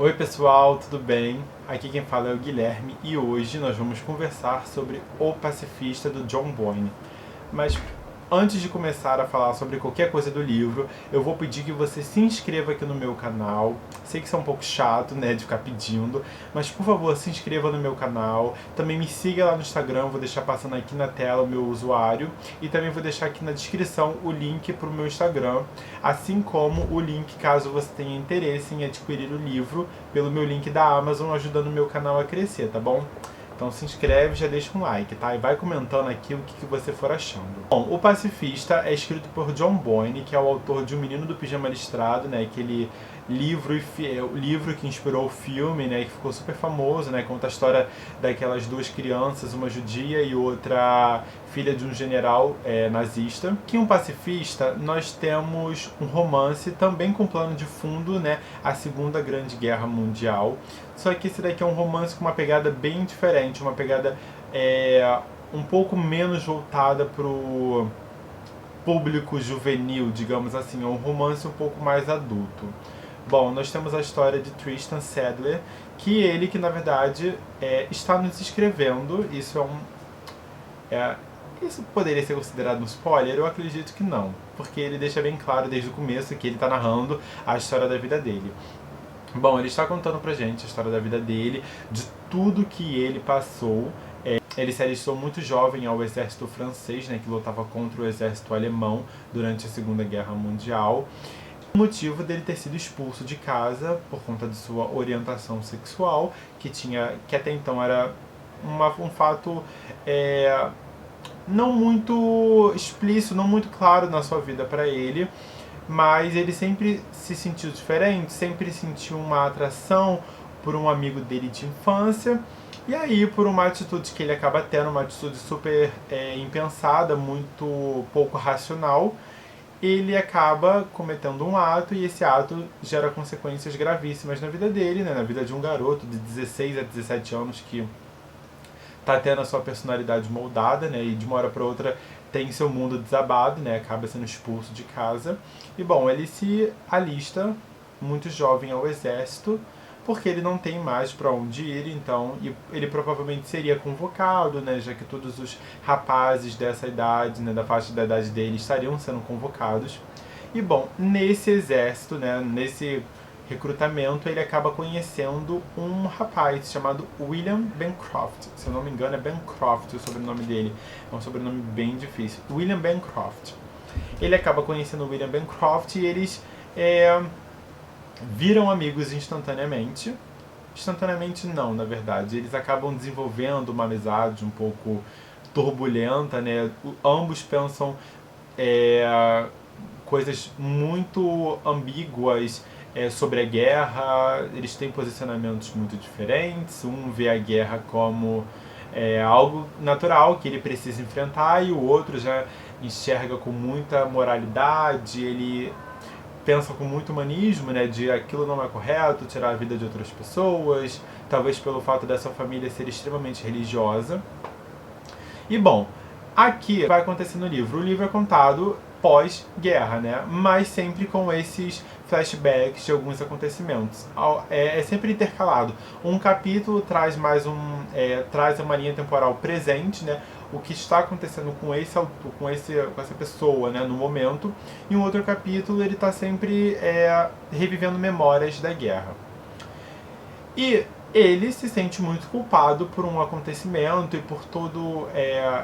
Oi pessoal, tudo bem? Aqui quem fala é o Guilherme e hoje nós vamos conversar sobre O Pacifista do John Boyne. Mas antes de começar a falar sobre qualquer coisa do livro, eu vou pedir que você se inscreva aqui no meu canal. Sei que isso é um pouco chato, né, de ficar pedindo, mas por favor, se inscreva no meu canal. Também me siga lá no Instagram, vou deixar passando aqui na tela o meu usuário e também vou deixar aqui na descrição o link para o meu Instagram, assim como o link caso você tenha interesse em adquirir o livro pelo meu link da Amazon, ajudando o meu canal a crescer, tá bom? Então se inscreve e já deixa um like, tá? E vai comentando aqui o que você for achando. Bom, O Pacifista é escrito por John Boyne, que é o autor de O Menino do Pijama Listrado, né? Aquele o livro que inspirou o filme, né? Que ficou super famoso, né? Conta a história daquelas duas crianças, uma judia e outra filha de um general nazista. Aqui em Um Pacifista nós temos um romance também com plano de fundo, né? A Segunda Grande Guerra Mundial. Só que esse daqui é um romance com uma pegada bem diferente, uma pegada um pouco menos voltada pro público juvenil, digamos assim, é um romance um pouco mais adulto. Bom, nós temos a história de Tristan Sadler, que na verdade está nos escrevendo. Isso poderia ser considerado um spoiler? Eu acredito que não, porque ele deixa bem claro desde o começo que ele está narrando a história da vida dele. Bom, ele está contando pra gente a história da vida dele, de tudo que ele passou. Ele se alistou muito jovem ao exército francês, né, que lutava contra o exército alemão durante a Segunda Guerra Mundial. O motivo dele ter sido expulso de casa por conta de sua orientação sexual, que até então era um fato não muito explícito, não muito claro na sua vida para ele. Mas ele sempre se sentiu diferente, sempre sentiu uma atração por um amigo dele de infância. E aí, por uma atitude que ele acaba tendo, uma atitude super impensada, muito pouco racional, ele acaba cometendo um ato e esse ato gera consequências gravíssimas na vida dele, né? Na vida de um garoto de 16 a 17 anos que tá tendo a sua personalidade moldada, né? E de uma hora para outra tem seu mundo desabado, né? Acaba sendo expulso de casa. E bom, ele se alista muito jovem ao exército, porque ele não tem mais para onde ir, então ele provavelmente seria convocado, né? Já que todos os rapazes dessa idade, né, da faixa da idade dele, estariam sendo convocados. E bom, nesse exército, né, nesse recrutamento, ele acaba conhecendo um rapaz chamado William Bancroft. Se eu não me engano, é Bancroft o sobrenome dele. É um sobrenome bem difícil. William Bancroft. Ele acaba conhecendo o William Bancroft e eles viram amigos instantaneamente. Instantaneamente não, na verdade. Eles acabam desenvolvendo uma amizade um pouco turbulenta, né? Ambos pensam coisas muito ambíguas sobre a guerra. Eles têm posicionamentos muito diferentes. Um vê a guerra como algo natural que ele precisa enfrentar e o outro já enxerga com muita moralidade. Ele pensa com muito humanismo, né, de aquilo não é correto, tirar a vida de outras pessoas, talvez pelo fato dessa família ser extremamente religiosa. E bom, aqui vai acontecer no livro. O livro é contado pós-guerra, né? Mas sempre com esses flashbacks de alguns acontecimentos. É sempre intercalado. Um capítulo traz traz uma linha temporal presente, né? O que está acontecendo com essa pessoa, né, no momento. E um outro capítulo ele está sempre revivendo memórias da guerra. E ele se sente muito culpado por um acontecimento e por todo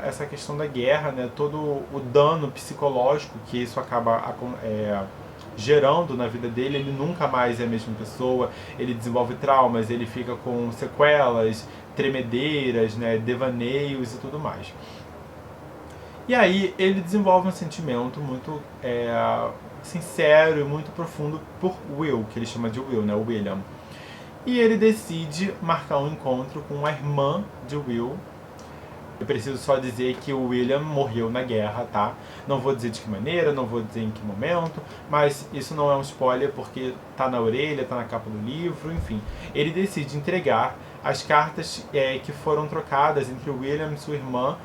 essa questão da guerra, né, todo o dano psicológico que isso acaba gerando na vida dele. Ele nunca mais é a mesma pessoa, ele desenvolve traumas, ele fica com sequelas, tremedeiras, né, devaneios e tudo mais. E aí ele desenvolve um sentimento muito sincero e muito profundo por Will, que ele chama de Will, né, o William. E ele decide marcar um encontro com a irmã de Will. Eu preciso só dizer que o William morreu na guerra, tá? Não vou dizer de que maneira, não vou dizer em que momento, mas isso não é um spoiler porque tá na orelha, tá na capa do livro, enfim. Ele decide entregar as cartas que foram trocadas entre o William e sua irmã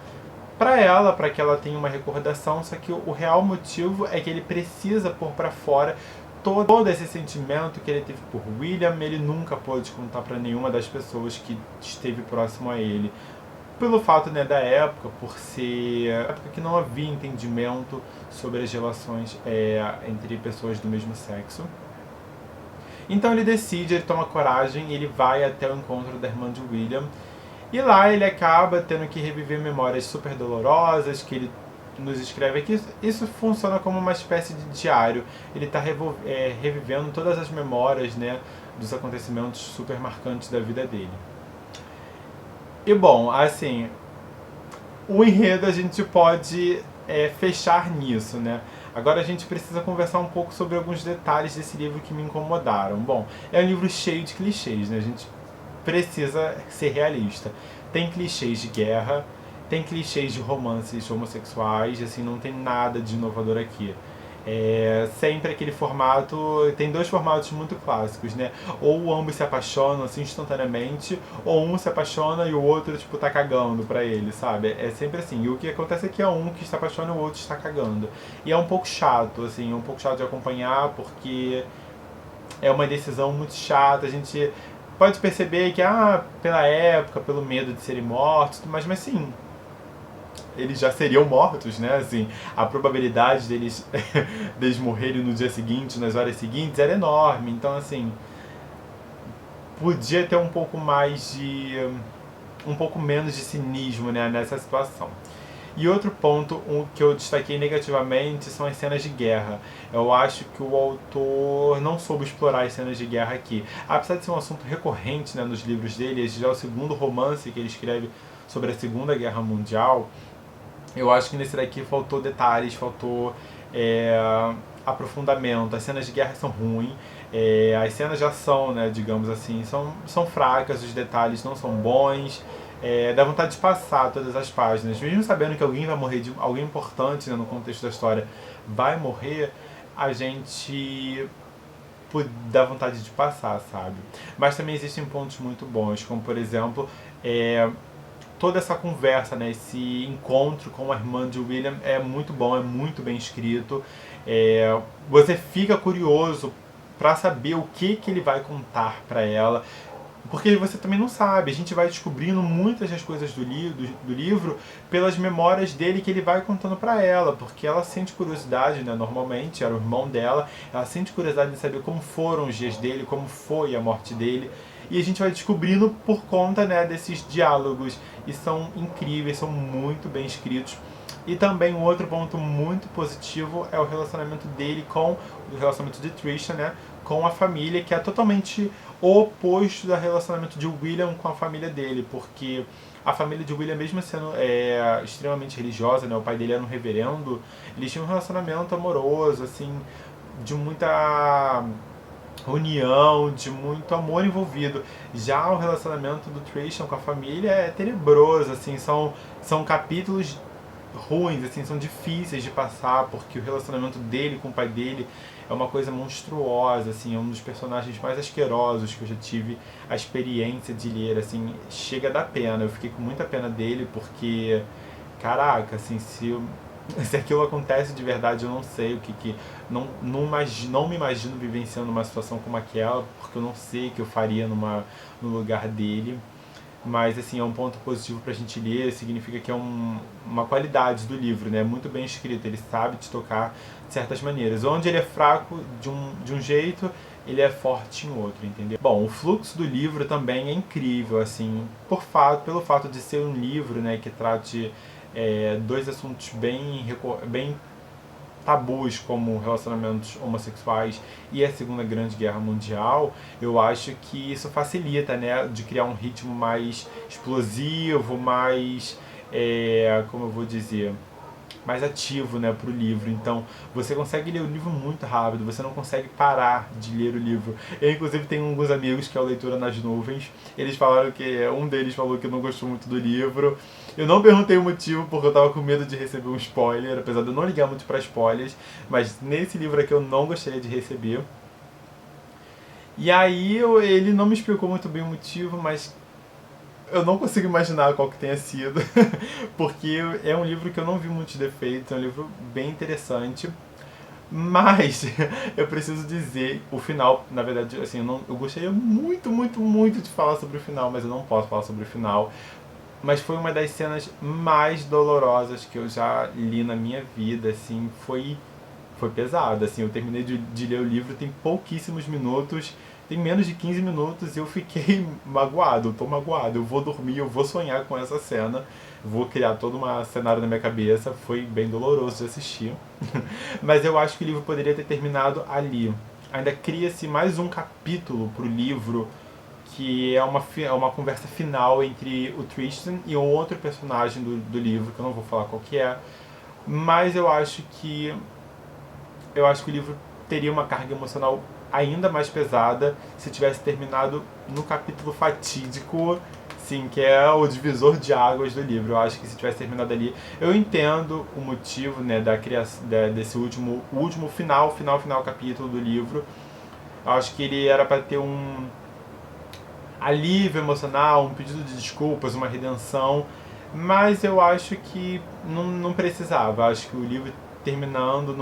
para ela, para que ela tenha uma recordação, só que o real motivo é que ele precisa pôr para fora todo esse sentimento que ele teve por William, ele nunca pôde contar para nenhuma das pessoas que esteve próximo a ele. Pelo fato, né, da época, por ser a época que não havia entendimento sobre as relações entre pessoas do mesmo sexo. Então ele decide, ele toma coragem e ele vai até o encontro da irmã de William. E lá ele acaba tendo que reviver memórias super dolorosas que ele nos escreve aqui. Isso funciona como uma espécie de diário. Ele está revivendo todas as memórias, né, dos acontecimentos super marcantes da vida dele. E bom, assim, o enredo a gente pode fechar nisso, né? Agora a gente precisa conversar um pouco sobre alguns detalhes desse livro que me incomodaram. Bom, é um livro cheio de clichês, né? A gente precisa ser realista. Tem clichês de guerra, tem clichês de romances homossexuais, assim, não tem nada de inovador aqui. Sempre aquele formato, tem dois formatos muito clássicos, né? Ou ambos se apaixonam assim instantaneamente, ou um se apaixona e o outro tipo tá cagando pra ele, sabe? É sempre assim. E o que acontece é que é um que se apaixona e o outro está cagando. E é um pouco chato, assim, um pouco chato de acompanhar porque é uma decisão muito chata. A gente pode perceber que pela época, pelo medo de serem mortos, mas sim, eles já seriam mortos, né? Assim, a probabilidade deles morrerem no dia seguinte, nas horas seguintes, era enorme. Então, assim, podia ter um pouco menos de cinismo, né, nessa situação. E outro ponto que eu destaquei negativamente são as cenas de guerra. Eu acho que o autor não soube explorar as cenas de guerra aqui. Apesar de ser um assunto recorrente, né, nos livros dele, esse já é o segundo romance que ele escreve sobre a Segunda Guerra Mundial. Eu acho que nesse daqui faltou detalhes, faltou aprofundamento. As cenas de guerra são ruins, as cenas de ação, né, digamos assim, são fracas, os detalhes não são bons. Dá vontade de passar todas as páginas, mesmo sabendo que alguém vai morrer, alguém importante, né, no contexto da história vai morrer, a gente dá vontade de passar, sabe? Mas também existem pontos muito bons, como por exemplo, toda essa conversa, né, esse encontro com a irmã de William é muito bom, é muito bem escrito. Você fica curioso para saber o que ele vai contar para ela, porque você também não sabe. A gente vai descobrindo muitas das coisas do livro pelas memórias dele que ele vai contando para ela, porque ela sente curiosidade, né, normalmente, era o irmão dela, ela sente curiosidade de saber como foram os dias dele, como foi a morte dele. E a gente vai descobrindo por conta, né, desses diálogos. E são incríveis, são muito bem escritos. E também um outro ponto muito positivo é o relacionamento dele com o relacionamento de Trisha, né, com a família, que é totalmente o oposto do relacionamento de William com a família dele, porque a família de William, mesmo sendo extremamente religiosa, né, o pai dele era um reverendo, eles tinham um relacionamento amoroso, assim, de muita união, de muito amor envolvido. Já o relacionamento do Tristan com a família é tenebroso, assim, são capítulos ruins, assim, são difíceis de passar, porque o relacionamento dele com o pai dele é uma coisa monstruosa, assim, é um dos personagens mais asquerosos que eu já tive a experiência de ler, assim, chega a dar pena. Eu fiquei com muita pena dele, porque, caraca, assim, se aquilo acontece de verdade, eu não sei o que não me imagino vivenciando uma situação como aquela, porque eu não sei o que eu faria no lugar dele. Mas, assim, é um ponto positivo pra gente ler, significa que é uma qualidade do livro, né? Muito bem escrito, ele sabe te tocar de certas maneiras. Onde ele é fraco de um jeito, ele é forte em outro, entendeu? Bom, o fluxo do livro também é incrível, assim, pelo fato de ser um livro, né, que trate dois assuntos bem tabus, como relacionamentos homossexuais e a Segunda Grande Guerra Mundial. Eu acho que isso facilita, né, de criar um ritmo mais explosivo, mais, como eu vou dizer, mais ativo, né, para o livro. Então você consegue ler o livro muito rápido, você não consegue parar de ler o livro. Eu inclusive tenho alguns amigos que é o Leitura nas Nuvens, eles falaram que um deles falou que não gostou muito do livro. Eu não perguntei o motivo porque eu tava com medo de receber um spoiler, apesar de eu não ligar muito para spoilers, mas nesse livro aqui eu não gostaria de receber. E aí ele não me explicou muito bem o motivo, mas eu não consigo imaginar qual que tenha sido, porque é um livro que eu não vi muitos defeitos, é um livro bem interessante. Mas eu preciso dizer, o final, na verdade, assim, eu gostaria muito, muito, muito de falar sobre o final, mas eu não posso falar sobre o final. Mas foi uma das cenas mais dolorosas que eu já li na minha vida, assim, foi pesado, assim, eu terminei de ler o livro tem pouquíssimos minutos, tem menos de 15 minutos e eu fiquei magoado, eu tô magoado, eu vou dormir, eu vou sonhar com essa cena, vou criar todo um cenário na minha cabeça, foi bem doloroso de assistir, mas eu acho que o livro poderia ter terminado ali. Ainda cria-se mais um capítulo pro livro, que é uma conversa final entre o Tristan e um outro personagem do livro, que eu não vou falar qual que é, mas eu acho que o livro teria uma carga emocional ainda mais pesada se tivesse terminado no capítulo fatídico, sim, que é o divisor de águas do livro. Eu acho que se tivesse terminado ali, eu entendo o motivo, né, da criação desse último final capítulo do livro. Eu acho que ele era para ter um alívio emocional, um pedido de desculpas, uma redenção, mas eu acho que não precisava. Eu acho que o livro terminando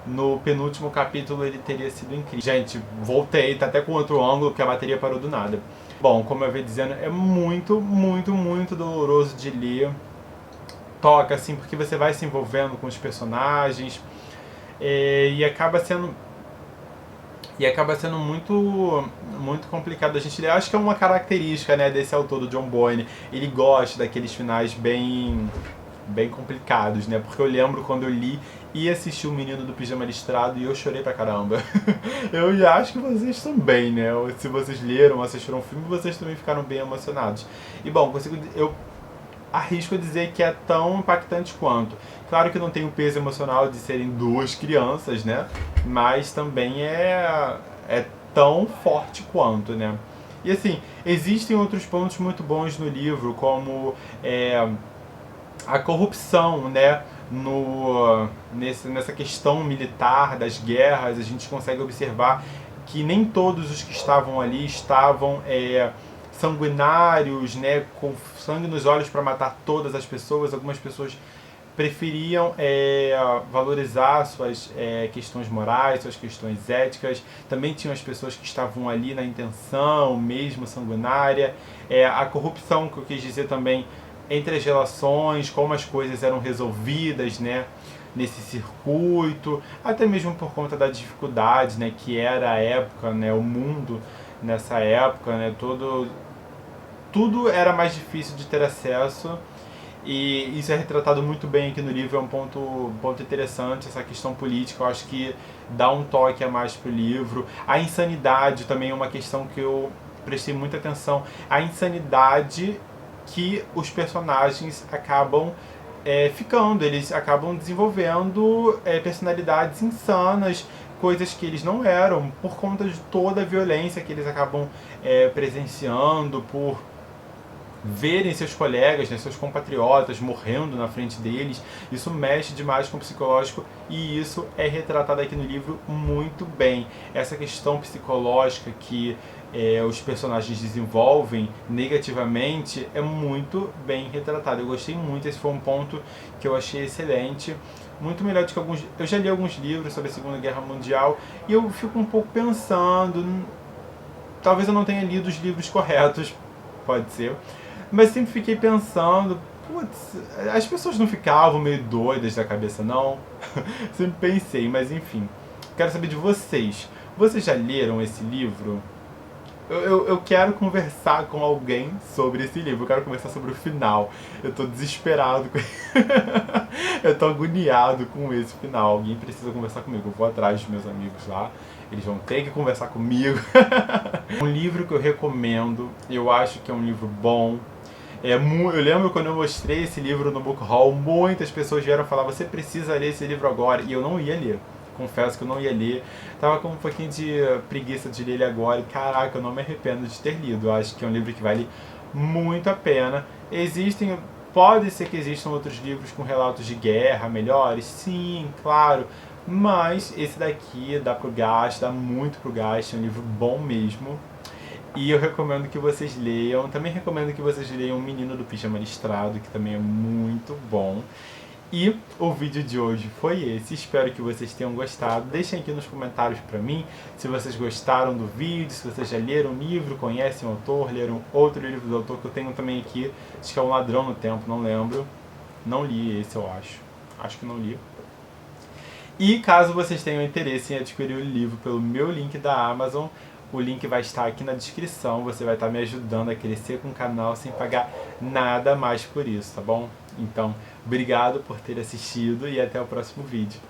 no penúltimo capítulo ele teria sido incrível. Gente, voltei, tá até com outro ângulo, porque a bateria parou do nada. Bom, como eu ia dizendo, é muito, muito, muito doloroso de ler. Toca, assim, porque você vai se envolvendo com os personagens e acaba sendo muito, muito complicado a gente ler. Acho que é uma característica, né, desse autor, do John Boyne. Ele gosta daqueles finais bem complicados, né? Porque eu lembro quando eu li e assisti O Menino do Pijama Listrado e eu chorei pra caramba. Eu acho que vocês também, né? Se vocês leram, assistiram o filme, vocês também ficaram bem emocionados. E bom, eu arrisco a dizer que é tão impactante quanto. Claro que não tem o peso emocional de serem duas crianças, né? Mas também é tão forte quanto, né? E assim, existem outros pontos muito bons no livro, como a corrupção, né? Nessa questão militar das guerras, a gente consegue observar que nem todos os que estavam ali estavam sanguinários, né, com sangue nos olhos para matar todas as pessoas. Algumas pessoas preferiam valorizar suas questões morais, suas questões éticas. Também tinham as pessoas que estavam ali na intenção mesmo sanguinária. A corrupção, que eu quis dizer também, entre as relações, como as coisas eram resolvidas, né, nesse circuito, até mesmo por conta da dificuldade, né, que era a época, né, o mundo nessa época, né, tudo era mais difícil de ter acesso, e isso é retratado muito bem aqui no livro. É um ponto interessante, essa questão política. Eu acho que dá um toque a mais pro livro. A insanidade também é uma questão que eu prestei muita atenção. A insanidade que os personagens acabam ficando, eles acabam desenvolvendo personalidades insanas, coisas que eles não eram, por conta de toda a violência que eles acabam presenciando, por verem seus colegas, né, seus compatriotas morrendo na frente deles. Isso mexe demais com o psicológico e isso é retratado aqui no livro muito bem. Essa questão psicológica que os personagens desenvolvem negativamente é muito bem retratada. Eu gostei muito, esse foi um ponto que eu achei excelente. Muito melhor do que alguns... Eu já li alguns livros sobre a Segunda Guerra Mundial e eu fico um pouco pensando... Talvez eu não tenha lido os livros corretos, pode ser, mas sempre fiquei pensando, putz, as pessoas não ficavam meio doidas da cabeça, não? Sempre pensei, mas enfim. Quero saber de vocês. Vocês já leram esse livro? Eu quero conversar com alguém sobre esse livro. Eu quero conversar sobre o final. Eu tô desesperado com eu tô agoniado com esse final. Alguém precisa conversar comigo. Eu vou atrás dos meus amigos lá. Eles vão ter que conversar comigo. Um livro que eu recomendo. Eu acho que é um livro bom. Eu lembro quando eu mostrei esse livro no Book Haul, muitas pessoas vieram falar: você precisa ler esse livro agora. E eu não ia ler. Confesso que eu não ia ler. Tava com um pouquinho de preguiça de ler ele agora. E caraca, eu não me arrependo de ter lido. Eu acho que é um livro que vale muito a pena. Pode ser que existam outros livros com relatos de guerra melhores. Sim, claro. Mas esse daqui dá pro gasto, dá muito pro gasto. É um livro bom mesmo. E eu recomendo que vocês leiam. Também recomendo que vocês leiam O Menino do Pijama Listrado, que também é muito bom. E o vídeo de hoje foi esse, espero que vocês tenham gostado. Deixem aqui nos comentários pra mim se vocês gostaram do vídeo, se vocês já leram o livro, conhecem o autor, leram outro livro do autor que eu tenho também aqui, acho que é Um Ladrão no Tempo, não lembro. Não li esse, eu acho que não li. E caso vocês tenham interesse em adquirir o livro pelo meu link da Amazon, o link vai estar aqui na descrição, você vai estar me ajudando a crescer com o canal sem pagar nada mais por isso, tá bom? Então, obrigado por ter assistido e até o próximo vídeo.